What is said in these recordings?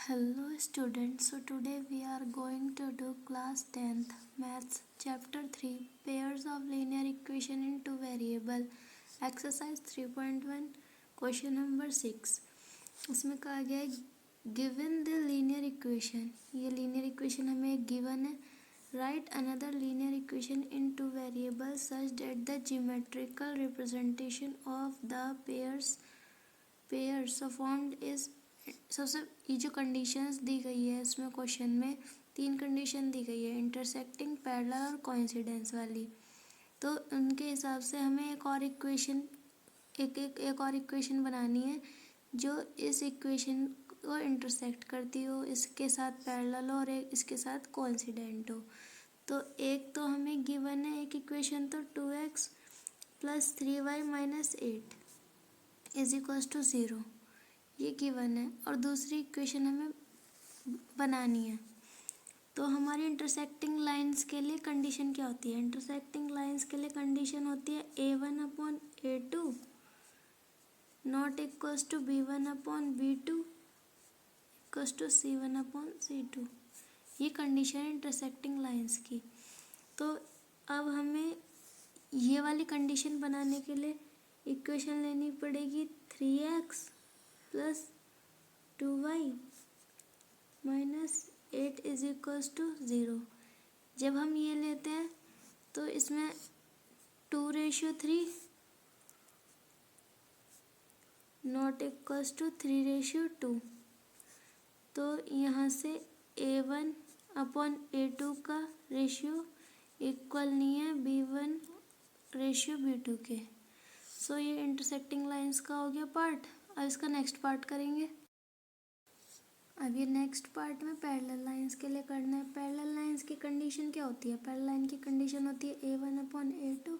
Hello students, so today we are going to do class 10th maths chapter 3 pairs of linear equation in two variable exercise 3.1 question number 6। इसमें कहा गया है given the linear equation, ये linear equation हमें एक given है, write another linear equation in two variables such that the geometrical representation of the pairs formed is। सबसे ये जो कंडीशंस दी गई है इसमें क्वेश्चन में तीन कंडीशन दी गई है, इंटरसेक्टिंग, पैरेलल और कोइंसिडेंस वाली। तो उनके हिसाब से हमें एक और इक्वेशन बनानी है जो इस इक्वेशन को इंटरसेक्ट करती हो, इसके साथ पैरेलल हो और एक इसके साथ कोइंसिडेंट हो। तो एक तो हमें गिवन है एक इक्वेशन तो 2x + 3y - 8 = 0, ये गिवन है। और दूसरी इक्वेशन हमें बनानी है। तो हमारी इंटरसेक्टिंग लाइंस के लिए कंडीशन क्या होती है? इंटरसेक्टिंग लाइंस के लिए कंडीशन होती है a1/a2 ≠ b1/b2 = c1/c2। ये कंडीशन है इंटरसेक्टिंग लाइंस की। तो अब हमें ये वाली कंडीशन बनाने के लिए इक्वेशन लेनी पड़ेगी 3x + 2y - 8 = 0। जब हम ये लेते हैं तो इसमें 2:3 ≠ 3:2। तो यहाँ से a1/a2 का रेशियो इक्वल नहीं है b1/b2 के। सो ये इंटरसेक्टिंग लाइंस का हो गया पार्ट। अब इसका नेक्स्ट पार्ट करेंगे। अब ये नेक्स्ट पार्ट में पैरेलल लाइंस के लिए करना है। पैरेलल लाइंस की कंडीशन क्या होती है? पैरेलल लाइन की कंडीशन होती है a1/a2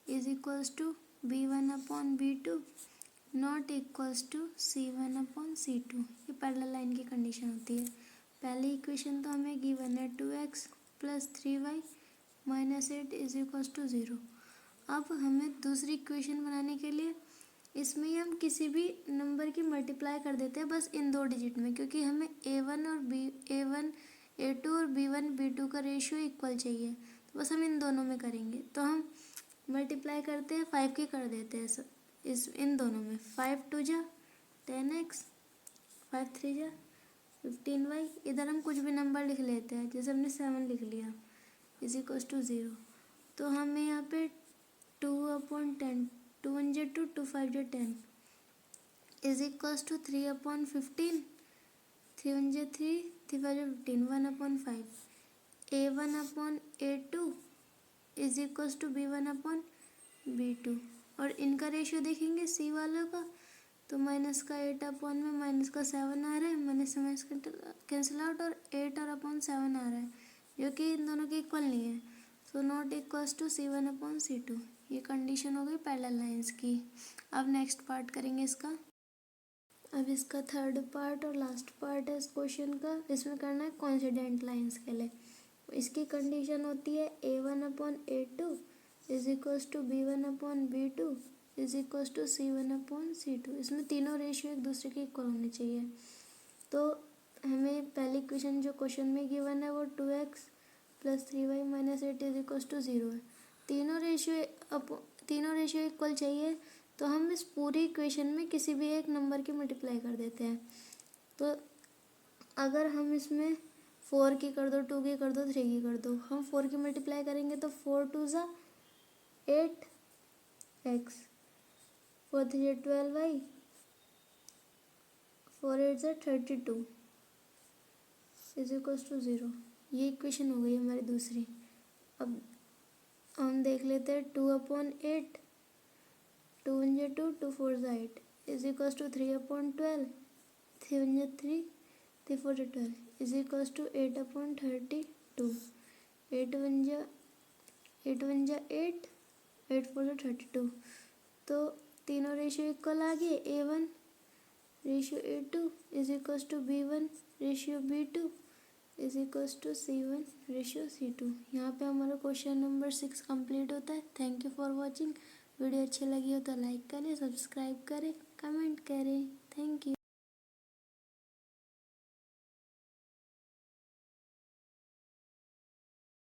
= b1/b2 ≠ c1/c2। ये पैरेलल लाइन की कंडीशन होती है। पहली इक्वेशन तो हमें गिवन है 2x + 3y - 8 = 0। अब हमें दूसरी इक्वेशन बनाने के लिए इसमें ही हम किसी भी नंबर की मल्टीप्लाई कर देते हैं बस इन दो डिजिट में, क्योंकि हमें a2 और b1/b2 का रेशियो इक्वल चाहिए। तो बस हम इन दोनों में करेंगे। तो हम मल्टीप्लाई करते हैं 5 की कर देते हैं इन दोनों में। 5 2 = 10x, 5 3 = 15y। इधर हम कुछ भी नंबर लिख लेते हैं, जैसे हमने 7 लिख लिया = 0। तो हमें यहाँ पे 2/10, 2 1 = 2, 2 5 = 10 = 3/15, 3 1 = 3, 3 5 = 15, 1/5। a1/a2 = b1/b2। और इनका रेशियो देखेंगे सी वालों का, तो -8 में -7 आ रहा है, माइनस कैंसिल आउट, और 8 और 7 आ रहा है जो कि इन दोनों के इक्वल नहीं है। सो ≠ c1/c2। ये कंडीशन हो गई पैरेलल लाइंस की। अब नेक्स्ट पार्ट करेंगे इसका। अब इसका थर्ड पार्ट और लास्ट पार्ट है इस क्वेश्चन का। इसमें करना है कोइंसिडेंट लाइंस के लिए। इसकी कंडीशन होती है a1/a2 = b1/b2 = c1/c2। इसमें तीनों रेशियो एक दूसरे के इक्वल होने चाहिए। तो हमें पहली इक्वेशन जो क्वेश्चन में गिवन है वो 2x + 3y - 8 = 0 है। तीनों रेशियो इक्वल चाहिए, तो हम इस पूरी इक्वेशन में किसी भी एक नंबर की मल्टीप्लाई कर देते हैं। तो अगर हम इसमें 4 की कर दो, 2 की कर दो, 3 की कर दो, हम 4 की मल्टीप्लाई करेंगे तो 4 2 = 8x, 4 3 = 12y, 4 8 = 32 = 0। ये इक्वेशन हो गई हमारी दूसरी। अब हम देख लेते हैं 2/8, 2 1 = 2, 2 4 = 8 = 3/12, 3 1 = 3, 3 4 = 12 = 8/32। 8 1 = 8, 8 4 = 32। तो तीनों रेशियो इक्वल आ गए। a1/a2 = b1/b2 = c1/c2। यहाँ पे हमारा क्वेश्चन नंबर 6 कंप्लीट होता है। Thank you for watching. Video अच्छी लगी हो तो लाइक करें, सब्सक्राइब करें, कमेंट करें। Thank you.